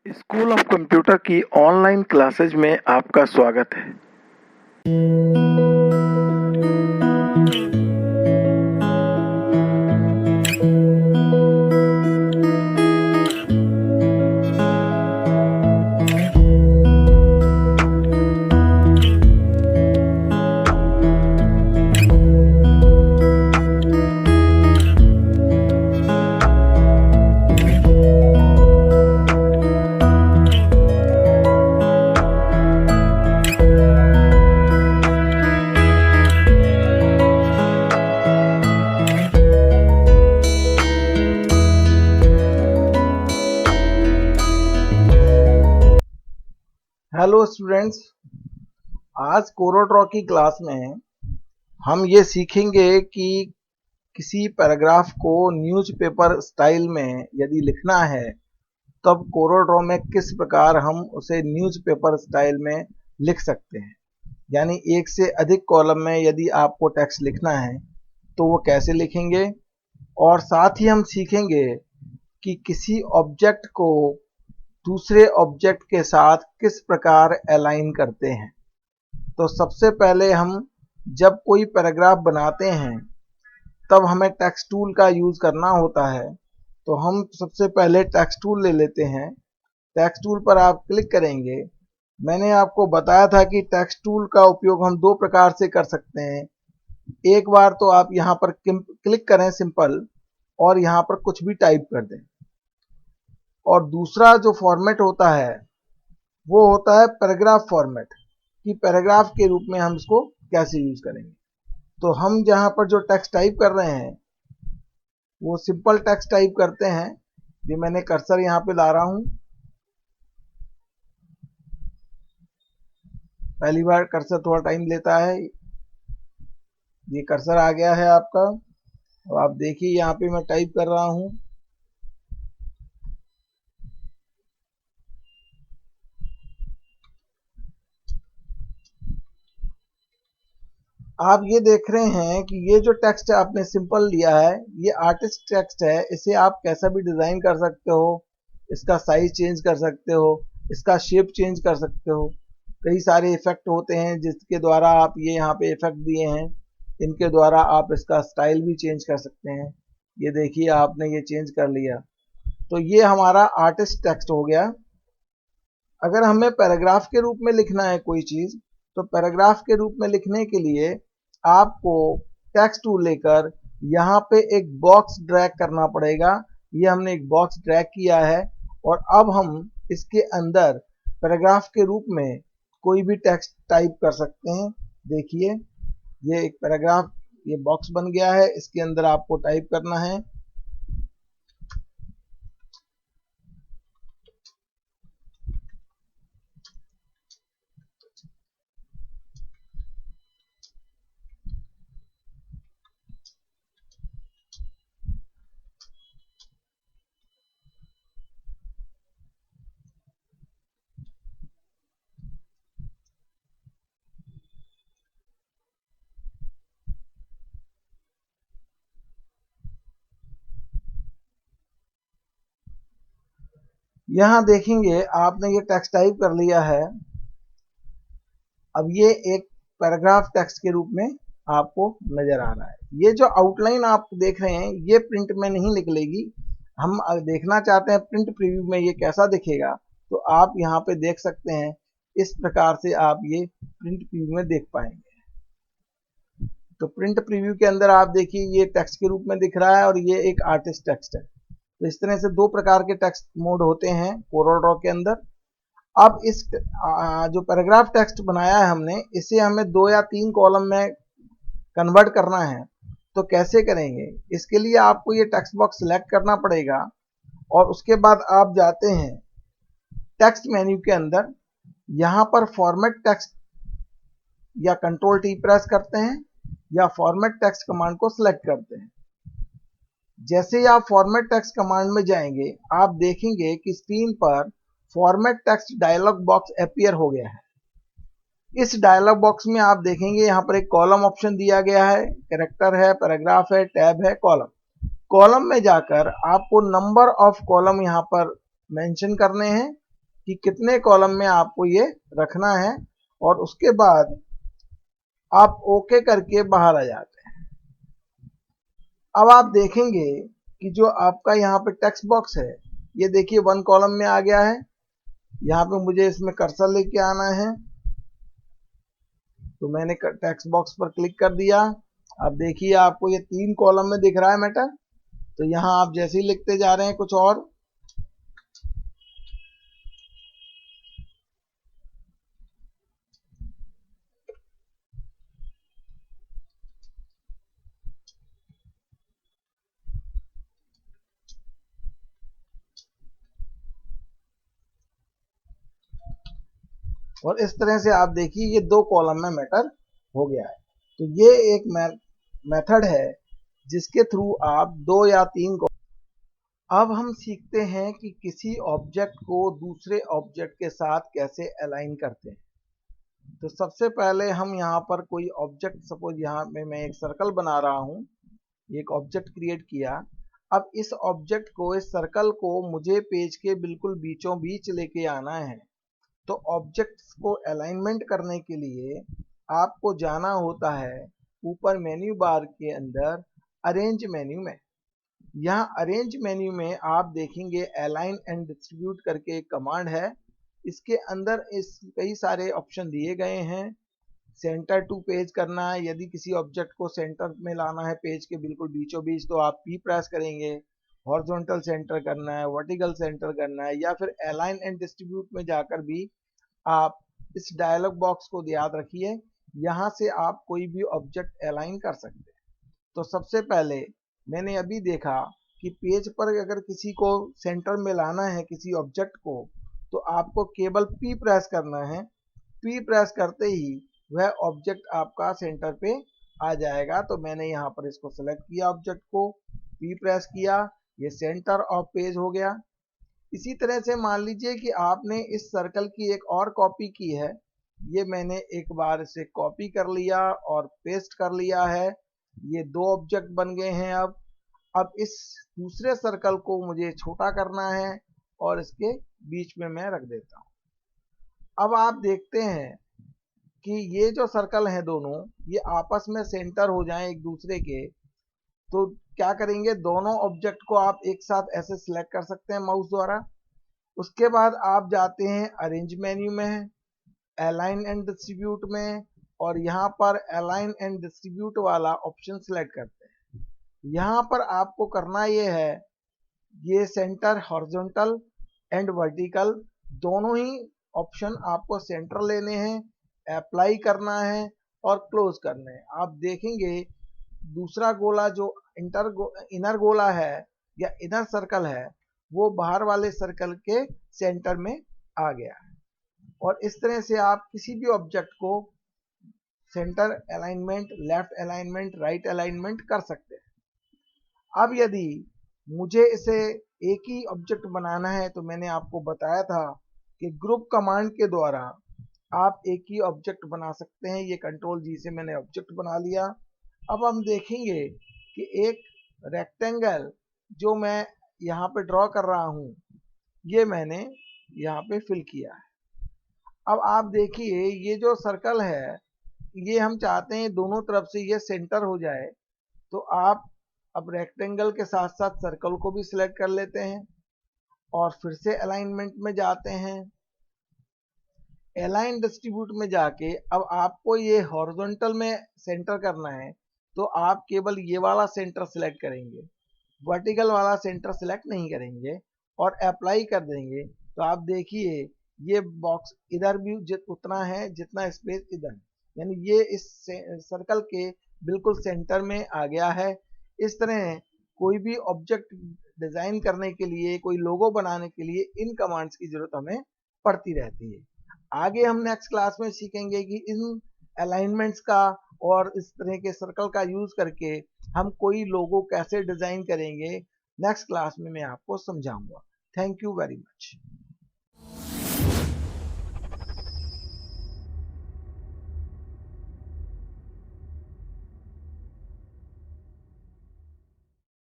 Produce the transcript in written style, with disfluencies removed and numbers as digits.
School of computer की online classes में आपका स्वागत है। हेलो स्टूडेंट्स, आज कोरोड्रॉ की क्लास में हम ये सीखेंगे कि किसी पैराग्राफ को न्यूज़पेपर स्टाइल में यदि लिखना है तब कोरोड्रॉ में किस प्रकार हम उसे न्यूज़पेपर स्टाइल में लिख सकते हैं। यानी एक से अधिक कॉलम में यदि आपको टेक्स्ट लिखना है तो वो कैसे लिखेंगे, और साथ ही हम सीखेंगे कि किसी ऑब्जेक्ट को दूसरे ऑब्जेक्ट के साथ किस प्रकार अलाइन करते हैं। तो सबसे पहले हम जब कोई पैराग्राफ बनाते हैं तब हमें टेक्स्ट टूल का यूज़ करना होता है। तो हम सबसे पहले टेक्स्ट टूल ले लेते हैं। टेक्स्ट टूल पर आप क्लिक करेंगे। मैंने आपको बताया था कि टेक्स्ट टूल का उपयोग हम दो प्रकार से कर सकते हैं। एक बार तो आप यहाँ पर क्लिक करें सिंपल, और यहाँ पर कुछ भी टाइप कर दें। और दूसरा जो फॉर्मेट होता है वो होता है पैराग्राफ फॉर्मेट, कि पैराग्राफ के रूप में हम इसको कैसे यूज करेंगे। तो हम जहां पर जो टेक्स्ट टाइप कर रहे हैं वो सिंपल टेक्स्ट टाइप करते हैं। ये मैंने कर्सर यहाँ पे ला रहा हूँ। पहली बार कर्सर थोड़ा टाइम लेता है। ये कर्सर आ गया है आपका। अब आप देखिए यहाँ पे मैं टाइप कर रहा हूँ। आप ये देख रहे हैं कि ये जो टेक्स्ट आपने सिंपल लिया है ये आर्टिस्ट टेक्स्ट है। इसे आप कैसा भी डिजाइन कर सकते हो, इसका साइज चेंज कर सकते हो, इसका शेप चेंज कर सकते हो। कई सारे इफेक्ट होते हैं जिसके द्वारा आप ये यहाँ पे इफेक्ट दिए हैं, इनके द्वारा आप इसका स्टाइल भी चेंज कर सकते हैं। ये देखिए आपने ये चेंज कर लिया। तो ये हमारा आर्टिस्ट टेक्स्ट हो गया। अगर हमें पैराग्राफ के रूप में लिखना है कोई चीज, तो पैराग्राफ के रूप में लिखने के लिए आपको टेक्स्ट टूल लेकर यहाँ पे एक बॉक्स ड्रैग करना पड़ेगा। ये हमने एक बॉक्स ड्रैग किया है, और अब हम इसके अंदर पैराग्राफ के रूप में कोई भी टेक्स्ट टाइप कर सकते हैं। देखिए ये एक पैराग्राफ, ये बॉक्स बन गया है, इसके अंदर आपको टाइप करना है। यहाँ देखेंगे आपने ये टेक्स्ट टाइप कर लिया है। अब ये एक पैराग्राफ टेक्स्ट के रूप में आपको नजर आ रहा है। ये जो आउटलाइन आप देख रहे हैं ये प्रिंट में नहीं निकलेगी। हम देखना चाहते हैं प्रिंट प्रीव्यू में ये कैसा दिखेगा, तो आप यहाँ पे देख सकते हैं। इस प्रकार से आप ये प्रिंट प्रीव्यू में देख पाएंगे। तो प्रिंट प्रीव्यू के अंदर आप देखिए ये टेक्स्ट के रूप में दिख रहा है, और ये एक आर्टिस्ट टेक्स्ट है। तो इस तरह से दो प्रकार के टेक्स्ट मोड होते हैं कोरोड्रॉ के अंदर। अब इस जो पैराग्राफ टेक्स्ट बनाया है हमने, इसे हमें 2 या 3 कॉलम में कन्वर्ट करना है। तो कैसे करेंगे, इसके लिए आपको ये टेक्स्ट बॉक्स सिलेक्ट करना पड़ेगा, और उसके बाद आप जाते हैं टेक्स्ट मेन्यू के अंदर। यहाँ पर फॉर्मेट टेक्स्ट या कंट्रोल टी प्रेस करते हैं, या फॉर्मेट टेक्स्ट कमांड को सिलेक्ट करते हैं। जैसे ही आप फॉर्मेट टेक्स्ट कमांड में जाएंगे आप देखेंगे कि स्क्रीन पर format text dialog box appear हो गया है। इस डायलॉग बॉक्स में आप देखेंगे यहाँ पर एक कॉलम ऑप्शन दिया गया है, कैरेक्टर है, पैराग्राफ है, टैब है, कॉलम। कॉलम में जाकर आपको नंबर ऑफ कॉलम यहाँ पर मेंशन करने हैं, कि कितने कॉलम में आपको ये रखना है, और उसके बाद आप ओके करके बाहर आ जाते हैं। अब आप देखेंगे कि जो आपका यहाँ पे टेक्स्ट बॉक्स है, ये देखिए 1 कॉलम में आ गया है। यहाँ पे मुझे इसमें कर्सर लेके आना है, तो मैंने टेक्स्ट बॉक्स पर क्लिक कर दिया। अब देखिए आपको ये 3 कॉलम में दिख रहा है मैटर। तो यहाँ आप जैसे ही लिखते जा रहे हैं कुछ और इस तरह से आप देखिए ये 2 कॉलम में मैटर हो गया है। तो ये एक मेथड है जिसके थ्रू आप 2 या 3 अब हम सीखते हैं कि किसी ऑब्जेक्ट को दूसरे ऑब्जेक्ट के साथ कैसे अलाइन करते हैं। तो सबसे पहले हम यहाँ पर कोई ऑब्जेक्ट, सपोज यहाँ में मैं एक सर्कल बना रहा हूँ, एक ऑब्जेक्ट क्रिएट किया। अब इस ऑब्जेक्ट को, इस सर्कल को मुझे पेज के बिल्कुल बीचों बीच लेके आना है। तो ऑब्जेक्ट्स को अलाइनमेंट करने के लिए आपको जाना होता है ऊपर मेन्यू बार के अंदर अरेंज मेन्यू में। यहाँ अरेंज मेन्यू में आप देखेंगे अलाइन एंड डिस्ट्रीब्यूट करके एक कमांड है। इसके अंदर इस कई सारे ऑप्शन दिए गए हैं। सेंटर टू पेज करना है, यदि किसी ऑब्जेक्ट को सेंटर में लाना है पेज के बिल्कुल बीचों बीच तो आप P प्रेस करेंगे। हॉरिजॉन्टल सेंटर करना है, वर्टिकल सेंटर करना है, या फिर अलाइन एंड डिस्ट्रीब्यूट में जाकर भी आप इस डायलॉग बॉक्स को याद रखिए, यहाँ से आप कोई भी ऑब्जेक्ट अलाइन कर सकते हैं। तो सबसे पहले मैंने अभी देखा कि पेज पर अगर किसी को सेंटर में लाना है किसी ऑब्जेक्ट को, तो आपको केवल P प्रेस करना है। P प्रेस करते ही वह ऑब्जेक्ट आपका सेंटर पे आ जाएगा। तो मैंने यहाँ पर इसको सेलेक्ट किया, ऑब्जेक्ट को P प्रेस किया, ये सेंटर ऑफ पेज हो गया। इसी तरह से मान लीजिए कि आपने इस सर्कल की एक और कॉपी की है। ये मैंने एक बार इसे कॉपी कर लिया और पेस्ट कर लिया है। ये 2 ऑब्जेक्ट बन गए हैं। अब इस दूसरे सर्कल को मुझे छोटा करना है और इसके बीच में मैं रख देता हूँ। अब आप देखते हैं कि ये जो सर्कल हैं दोनों, ये आपस में सेंटर हो जाएं एक दूसरे के। तो क्या करेंगे, दोनों ऑब्जेक्ट को आप एक साथ ऐसे सिलेक्ट कर सकते हैं माउस द्वारा। उसके बाद आप जाते हैं अरेंज मेन्यू में, अलाइन एंड डिस्ट्रीब्यूट में, और यहाँ पर अलाइन एंड डिस्ट्रीब्यूट वाला ऑप्शन सिलेक्ट करते हैं। यहाँ पर आपको करना ये है, ये सेंटर, हॉरिजॉन्टल एंड वर्टिकल दोनों ही ऑप्शन आपको सेंटर लेने हैं, अप्लाई करना है और क्लोज करना है। आप देखेंगे दूसरा गोला जो इनर गोला है या इनर सर्कल है, वो बाहर वाले सर्कल के सेंटर में आ गया है। और इस तरह से आप किसी भी ऑब्जेक्ट को centre alignment, left alignment, right alignment कर सकते हैं। अब यदि मुझे इसे एक ही ऑब्जेक्ट बनाना है, तो मैंने आपको बताया था कि ग्रुप कमांड के द्वारा आप एक ही ऑब्जेक्ट बना सकते हैं। ये कंट्रोल जी से मैंने ऑब्जेक्ट बना लिया। अब हम देखेंगे कि एक रेक्टेंगल जो मैं यहाँ पे ड्रॉ कर रहा हूँ, ये मैंने यहाँ पे फिल किया है। अब आप देखिए ये जो सर्कल है, ये हम चाहते हैं दोनों तरफ से ये सेंटर हो जाए। तो आप अब रेक्टेंगल के साथ साथ सर्कल को भी सिलेक्ट कर लेते हैं और फिर से अलाइनमेंट में जाते हैं। अलाइन डिस्ट्रीब्यूट में जाके अब आपको ये हॉरिजॉन्टल में सेंटर करना है, तो आप केवल ये वाला सेंटर सिलेक्ट करेंगे, वर्टिकल वाला सेंटर सिलेक्ट नहीं करेंगे और अप्लाई कर देंगे। तो आप देखिए ये बॉक्स इधर भी उतना है जितना स्पेस इधर, यानी ये इस सर्कल के बिल्कुल सेंटर में आ गया है। इस तरह कोई भी ऑब्जेक्ट डिजाइन करने के लिए, कोई लोगो बनाने के लिए इन कमांड्स की जरूरत हमें पड़ती रहती है। आगे हम नेक्स्ट क्लास में सीखेंगे कि इन अलाइनमेंट्स का और इस तरह के सर्कल का यूज करके हम कोई लोगो कैसे डिजाइन करेंगे। नेक्स्ट क्लास में मैं आपको समझाऊंगा। Thank you very much.